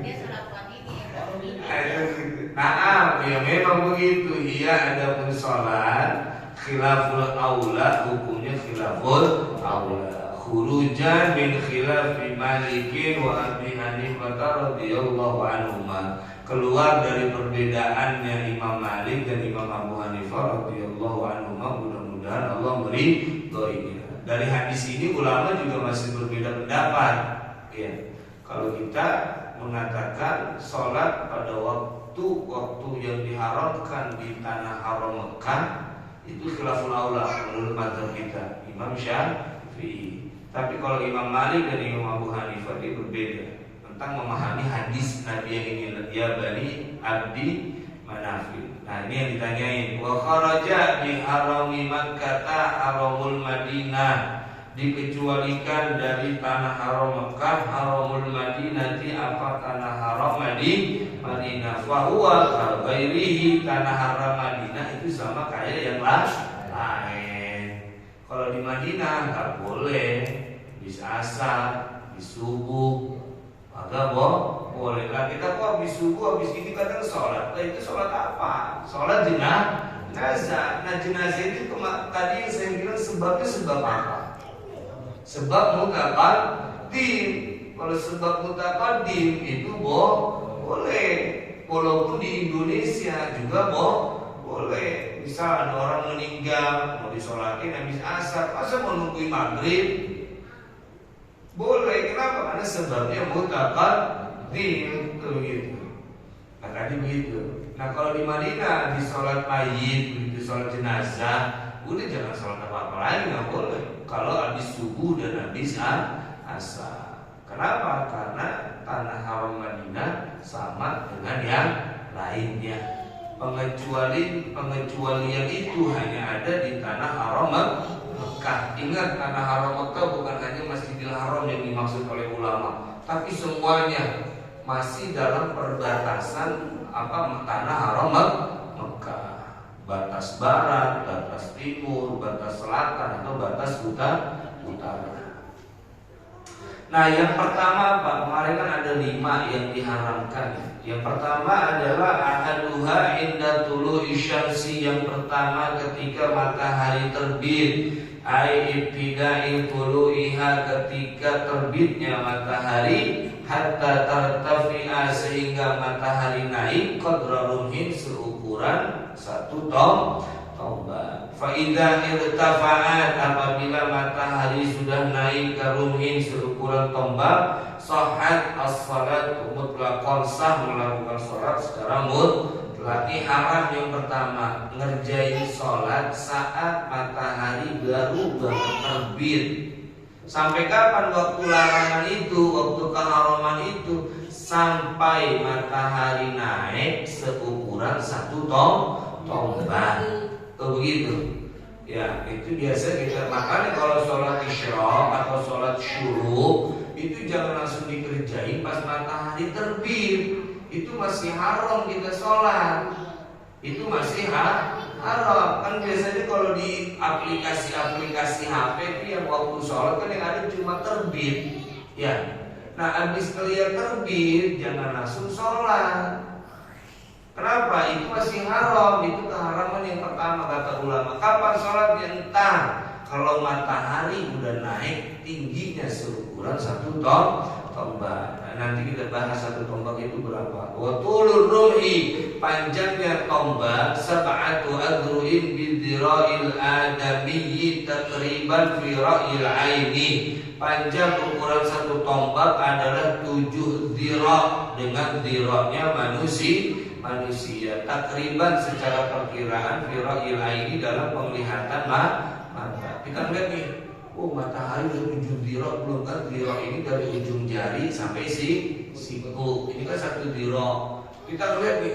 Dia salapan ini Nah, ya memang begitu. Iya, ada pun sholat khilaful aula, hukumnya khilaful aula. Khurujan min khilafi Malikin wa Abi Hanifah radhiyallahu anhuma. Keluar dari perbedaannya Imam Malik dan Imam Abu Hanifah radhiyallahu anhuma. Mudah-mudahan Allah meridhoinya. Dari hadis ini ulama juga masih berbeda pendapat. Ya, kalau kita mengatakan sholat pada waktu yang diharamkan di tanah haram Mekah itu khilaful aula menurut mazhab kita Imam Syafi'i. Tapi kalau Imam Malik dan Imam Abu Hanifah dia berbeda tentang memahami hadis Nabi yang ini, ya Bani Abdi Manafil. Nah ini yang ditanyain. Wa kharaja bi harami Makkah haramul Madinah, dikecualikan dari tanah haram Mekah haramul Madinah. Apa tanah haram Madinah? Fahuwa ghairihi, tanah haram Madinah itu sama kayak yang lain. Kalau di Madinah nggak boleh bisa asar, di subuh, agak boleh lah. Kita kok habis subuh, habis ini kadang sholat. Nah itu sholat apa? Sholat jenazah. Nah jenazah itu tadi yang saya bilang sebabnya sebab apa? Sebab mutaqaddim. Kalau sebab mutaqaddim itu boleh. Walaupun di Indonesia juga boleh. Misal ada orang meninggal mau disolatin habis asar, masa mau nungguin maghrib? Boleh. Kenapa? Karena sebabnya mutaqaddim. Begitu. Nah tadi begitu. Nah kalau di Madinah di sholat mayit, di sholat jenazah, udah jangan sholat apa-apa lagi, nggak boleh. Kalau habis subuh dan habis asar. Kenapa? Karena tanah haram Madinah sama dengan yang lainnya. Pengecualian itu hanya ada di tanah haram Mekah. Ingat, tanah haram Mekah bukan hanya Masjidil Haram yang dimaksud oleh ulama, tapi semuanya masih dalam perbatasan tanah haram Mekah. Batas barat, batas timur, batas selatan, atau batas utara. Nah yang pertama Pak, kemarin kan ada 5 yang diharamkan. Yang pertama adalah ahaduha inda tulu'i syamsi. Yang pertama ketika matahari terbit, ai ibtida'il tulu'iha, ketika terbitnya matahari, hatta tartafi'a, sehingga matahari naik, qadra rumhin, seukuran 1 tombak. Faidah irtafa'at, apabila matahari sudah naik ke rumhin seukuran tombak, sahhat as-salat mutlaqan, sah melakukan salat secara mutlak. Haram yang pertama, ngerjain salat saat matahari baru banget terbit. Sampai kapan waktu larangan itu, waktu keharaman itu? Sampai matahari naik seukuran 1 tombak. Begitu. Ya, itu biasa kita. Makanya kalau sholat isyraq atau sholat syuruk itu jangan langsung dikerjain pas matahari terbit. Itu masih haram kita sholat. Itu masih haram. Kan biasanya kalau di aplikasi HP itu yang waktu sholat kan yang ada cuma terbit. Ya. Nah, habis kelihatan terbit jangan langsung sholat. Kenapa? Itu masih haram. Itu keharaman yang pertama kata ulama. Kapan sholatnya? Entah. Kalau matahari udah naik tingginya seukuran 1 tombak. Nah, nanti kita bahas 1 tombak itu berapa. Wa tulur ruhi, panjangnya tombak, sab'atu adru'in bidira'il adamiyyi takriban fi ra'il aini. Panjang ukuran 1 tombak adalah 7 dhira', dengan dhira'nya manusia. Takriban secara perkiraan fi ra'il aini, dalam penglihatan mata. Kita lihat nih, matahari udah 7 dhira', belum kan dhira' ini dari ujung jari sampai siku. Ini kan 1 dhira'. Kita lihat nih,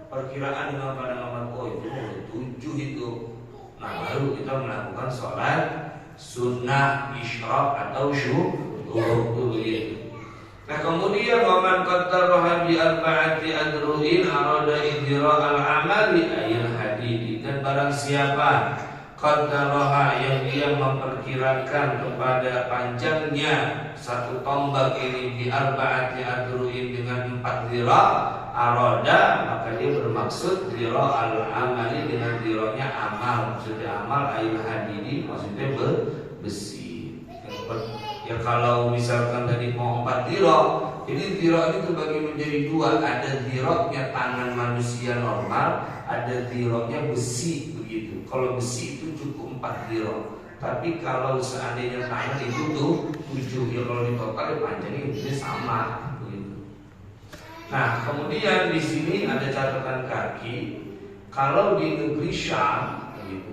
perkiraan dengan pandangan itu 7 itu. Nah, baru kita melakukan sholat sunnah isyraq atau syuhur begitu. Nah, kemudian waman qaddaraha bi arba'ati adru'in arada idra' al-amali ayil hadidi. Dan barang siapa qaddaraha, yang dia memperkirakan kepada panjangnya 1 tombak ini, bi arba'ati adru'in zira aroda, maka dia bermaksud zira al-amali dengan ziranya amal. Maksudnya amal ail hadidi, maksudnya besi. Ya kalau misalkan tadi mau 4 zira, jadi zira ini terbagi menjadi 2. Ada ziranya tangan manusia normal, ada ziranya besi begitu. Kalau besi itu cukup 4 zira. Tapi kalau seandainya tangan itu tuh 7, ya kalau di total ya panjangnya intinya sama begitu. Nah, kemudian di sini ada catatan kaki. Kalau di negeri Syam begitu.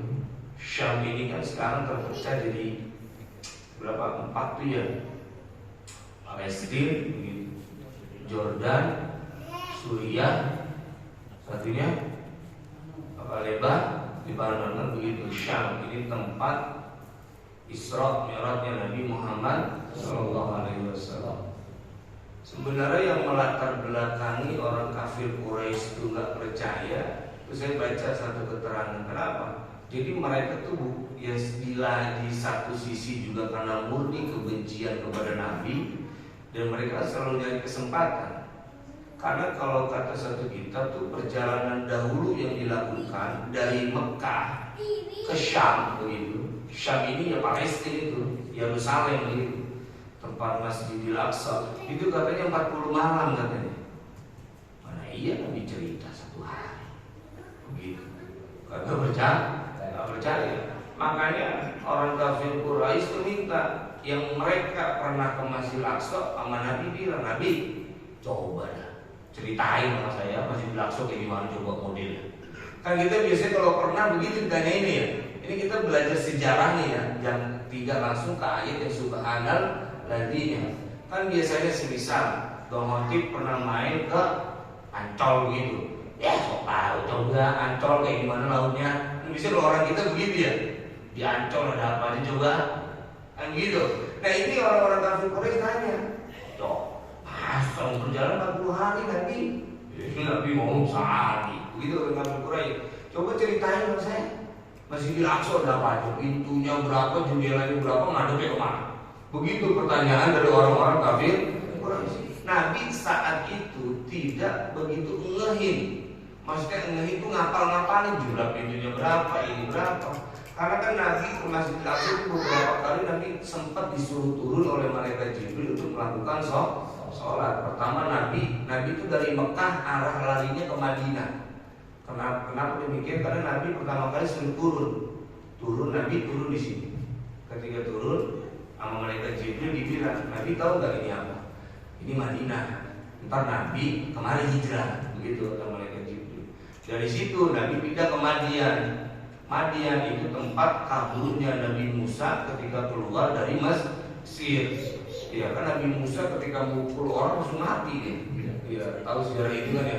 Syam ini kan sekarang terpecah jadi berapa? 4 tuh ya. Palestina begitu. Jordan, Suriah, satunya Lebanon, di Lebanon begitu. Syam ini tempat Isra Mi'rajnya Nabi Muhammad Sallallahu Alaihi Wasallam. Sebenarnya yang melatar belakangi orang kafir Quraisy itu nggak percaya, itu saya baca satu keterangan. Kenapa? Jadi mereka tuh ya di satu sisi juga karena murni kebencian kepada Nabi, dan mereka selalu nyari kesempatan. Karena kalau kata satu kitab tuh perjalanan dahulu yang dilakukan dari Mekah ke Syam begitu. Syam ini ya Palestina itu, Yerusalem itu, tempat Masjidil Aqsa. Itu katanya 40 malam katanya. Mana iya Nabi cerita 1 hari. Begitu. Kagak percaya. Makanya orang kafir Quraisy itu minta, yang mereka pernah ke Masjidil Aqsa sama Nabi bilang, Nabi coba dah ceritain sama saya Masjidil Aqsa kayak gimana, coba modelnya. Kan kita biasanya kalau pernah begitu ditanya ini ya. Ini kita belajar sejarahnya ya, yang tidak langsung ke ayat yang subhanal ladinya. Kan biasanya semisal Bang Hotip pernah main ke Ancol gitu. Ya sok tahu coba Ancol kayak gimana lautnya. Kan bisa kalau orang kita begitu ya. Di Ancol ada apa aja coba. Kan gitu. Nah ini orang-orang kafir Quraisy tanya, "Cok, masa berjalan 40 hari Nabi?" Nabi ngomong sehari. Begitu orang kafir Quraisy. Coba ceritain sama saya. Masjidil Aqsa ada apa aja? Pintunya berapa, jendelanya berapa, ngadepnya kemana? Begitu pertanyaan dari orang-orang kafir Quraisy. Nabi saat itu tidak begitu ngehin. Maksudnya ngehin itu ngapal-ngapalin jumlah pintunya berapa, ini berapa. Karena kan Nabi ke Masjidil Aqsa itu beberapa kali Nabi sempat disuruh turun oleh malaikat Jibril untuk melakukan sholat. Pertama Nabi itu dari Mekah arah larinya ke Madinah. Kenapa demikian? Karena Nabi pertama kali suruh turun, Nabi turun di sini. Ketika turun, sama malaikat Jibril dibilang, Nabi tahu nggak ini apa? Ini Madinah. Ntar Nabi kemarin hijrah, begitu kata malaikat Jibril. Dari situ Nabi pindah ke Madian. Madian itu tempat kaburnya Nabi Musa ketika keluar dari Mesir. Ya kan Nabi Musa ketika mukul orang langsung mati dia. Ya tahu sejarah itu kan ya,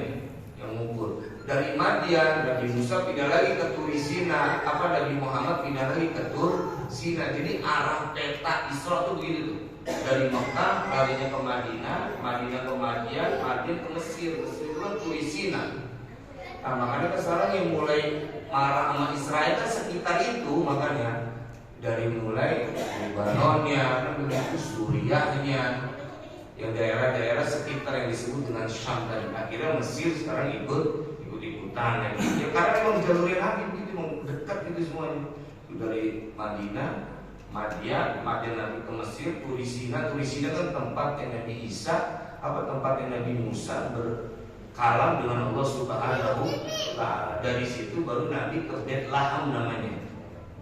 yang mukul. Dari Madian, Nabi Musa pindah lagi ke Turisina, Nabi Muhammad pindah lagi ke Tursina. Jadi arah peta Isra itu begitu tuh. Dari Mekah larinya ke Madinah, Madinah ke Madian, Madian ke Mesir, Mesir ke Turisina. Nah makanya sekarang yang mulai marah sama Israel kan sekitar itu, makanya dari mulai Lebanonnya, begitu Suriahnya, yang daerah-daerah sekitar yang disebut dengan Syam dan akhirnya Mesir sekarang ikut-ikutan ya. Karena memang jalurnya Nabi begitu, memang dekat itu semuanya. Dari Madinah, Madian Nabi ke Mesir, Turisina kan tempat yang Nabi Isa, tempat yang Nabi Musa berkalam dengan Allah Subhanahu wa Ta'ala. Dari situ baru Nabi ke Bethlehem namanya.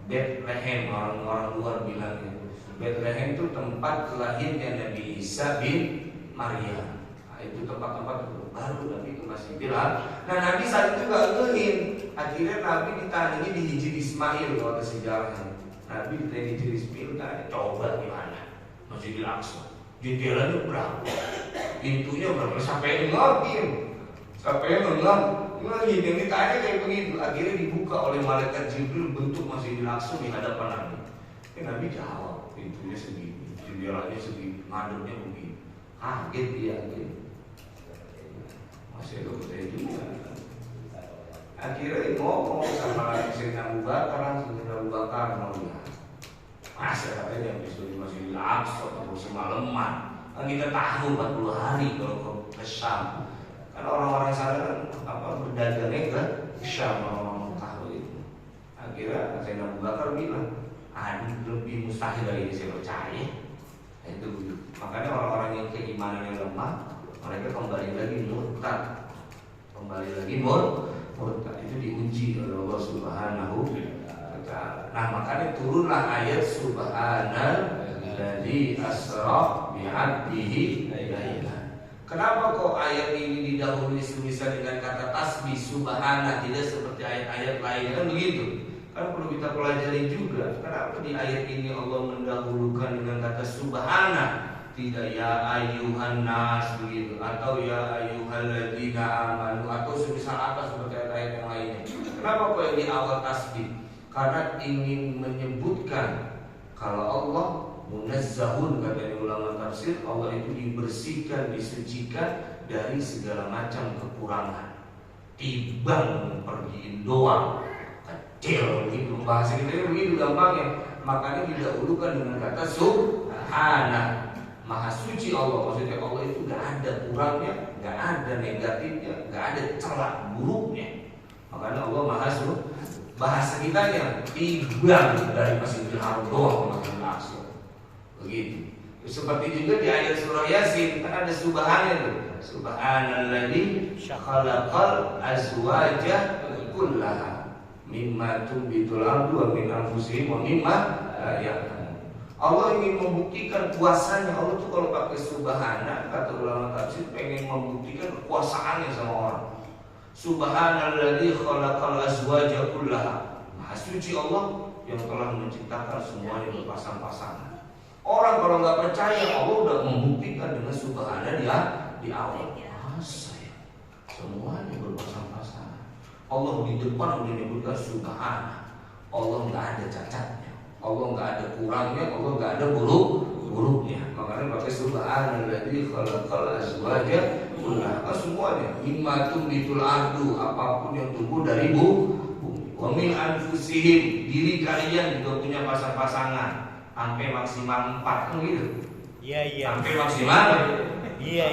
Bethlehem, orang-orang luar bilangnya. Bethlehem itu tempat lahirnya Nabi Isa bin Maryam. Nah, itu tempat-tempat baru Nabi ke Masjidil Aqsa. Nah Nabi saat itu gak ngehin. Akhirnya Nabi ditanyanya di Hijri Ismail kalau ada sejarahnya. Nabi ditanya di Hijri Ismail, coba gimana Masjidil Aqsa? Jendelanya berapa? Pintunya berapa? Sampai ngegin. Yang ditanya kayak begitu. Akhirnya dibuka oleh malaikat Jibril bentuk Masjidil Aqsa di hadapan Nabi. Nabi jawab, pintunya segini, jendelanya segini, ngadepnya begini. Kaget dia gitu. Masih ada percaya juga. Akhirnya ngomong sama Sayyidina Abu Bakar, mau lihat. Masa katanya yang disuruh Masjidil Aqsa terus semalaman. Kan kita tahu 40 hari kalau ke Syam. Karena orang-orang sana kan berdagangnya ke Syam, orang Mekah itu. Akhirnya Sayyidina Abu Bakar bilang, lebih mustahil dari ini saya percaya. Itu begitu. Makanya orang-orang yang keimanannya lemah, mereka kembali lagi murtad. Murtad itu diuji oleh Allah Subhanahu wa ta'ala. Nah, makanya turunlah ayat Subhanalladzi asra bi'abdihi laylan. Kenapa kok ayat ini didahului semisal dengan kata tasbih subhana, tidak seperti ayat-ayat lain? Kan begitu. Kan perlu kita pelajari juga. Kenapa di ayat ini Allah mendahulukan dengan kata subhana, tidak ya ayyuhan nas begitu, atau ya ayyuhalladzina amanu, atau semisal apa seperti ayat-ayat yang lainnya. Kenapa kok yang di awal tasbih? Karena ingin menyebutkan kalau Allah munazzahun, kata ulama tafsir, Allah itu dibersihkan, disucikan dari segala macam kekurangan. Timbang pergiin doang kecil begitu, bahasa kita begitu gampangnya. Makanya didahulukan dengan kata subhana, maha suci Allah. Maksudnya Allah itu gak ada kurangnya, gak ada negatifnya, gak ada celah buruknya. Makanya Allah maha suci. Bahasa kitanya timbang dari Masjidil Haram doang maksudnya begitu. Seperti juga di ayat surah Yasin kan ada subhana itu. Subhanalladzi khalaqal azwaja kullaha mimma tumbitul ardu wa min anfusihim wa mimma la ya'lamun. Allah ingin membuktikan kuasanya. Allah tuh kalau pakai subhana, kata ulama tafsir, pengen membuktikan kekuasaannya sama orang. Subhanalladzi khalaqal azwaja kullaha. Maha suci Allah yang telah menciptakan semuanya berpasang-pasangan. Orang kalau nggak percaya, Allah udah membuktikan dengan subhana di awal. Masa ya? Semuanya berpasang-pasangan. Allah di depan udah menyebutkan subhana. Allah nggak ada cacatnya, Allah nggak ada kurangnya, Allah nggak ada buruknya. Makanya pakai subhanalladzi khalaqal azwaja kullaha, semuanya. Mimma tumbitul ardu, apapun yang tumbuh dari bumi. Wa min anfusihim, diri kalian juga punya pasang-pasangan. Sampai maksimal 4 kan gitu. Iya. Sampai maksimal. Iya.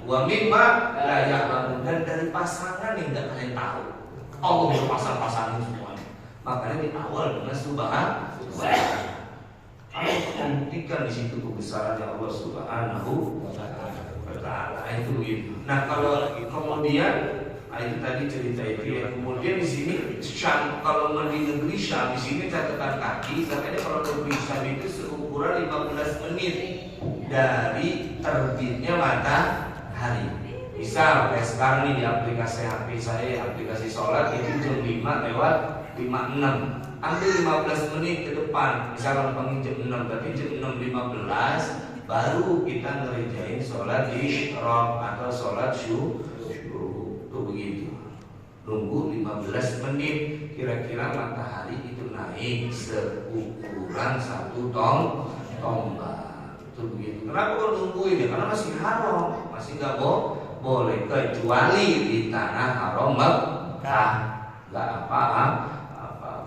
Wa mimma la ya'lamun, dan dari pasangan yang enggak kalian tahu. Allah berpasang-pasangan semuanya. Makanya di awal dengan subhana. Allah membuktikan di situ kebesaran Allah Subhanahu wa ta'ala. Itu begitu. Nah, kalau kemudian itu tadi cerita itu ya. Kemudian di sini Syam, kalau di negeri Syam di sini catatan kaki katanya kalau negeri Syam itu seukuran 15 menit dari terbitnya matahari. Misal kayak sekarang nih di aplikasi HP saya, aplikasi sholat itu jam 5 lewat 56. Ambil 15 menit ke depan. Misalnya panggil jam 6, berarti jam 6.15 baru kita ngerjain sholat isyraq atau sholat syuhur. Tuh begitu. Nunggu 15 menit, kira-kira matahari itu naik seukuran 1 tombak. Itu begitu. Kenapa kok nunggu ini? Karena masih haram, masih nggak boleh, kecuali di tanah haram Mekah. Nggak apa-apa.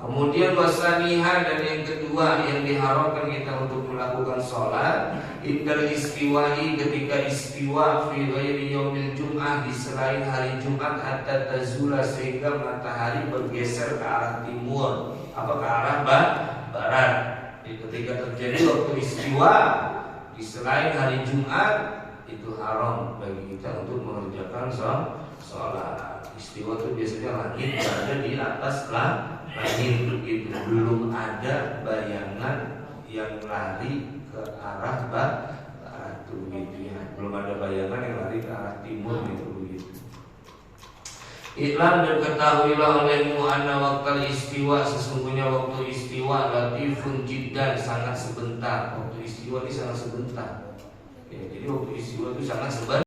Kemudian wasaniha, dan yang kedua yang diharamkan kita untuk melakukan sholat indal istiwa'i, ketika istiwa fi ghairi yaumil jum'ah, di selain hari Jumat, hatta tazula, sehingga matahari bergeser ke arah timur, ke arah barat. Ketika terjadi waktu istiwa di selain hari Jumat, itu haram bagi kita untuk mengerjakan sholat. Istiwa itu biasanya langit berada di atas langit begitu, belum ada bayangan yang lari ke arah barat begitu ya, belum ada bayangan yang lari ke arah timur gitu begitu. Iklan, dan ketahuilah olehmu anna waktal istiwa, sesungguhnya waktu istiwa latifun jiddan, sangat sebentar. Waktu istiwa ini sangat sebentar ya, jadi waktu istiwa itu sangat sebentar.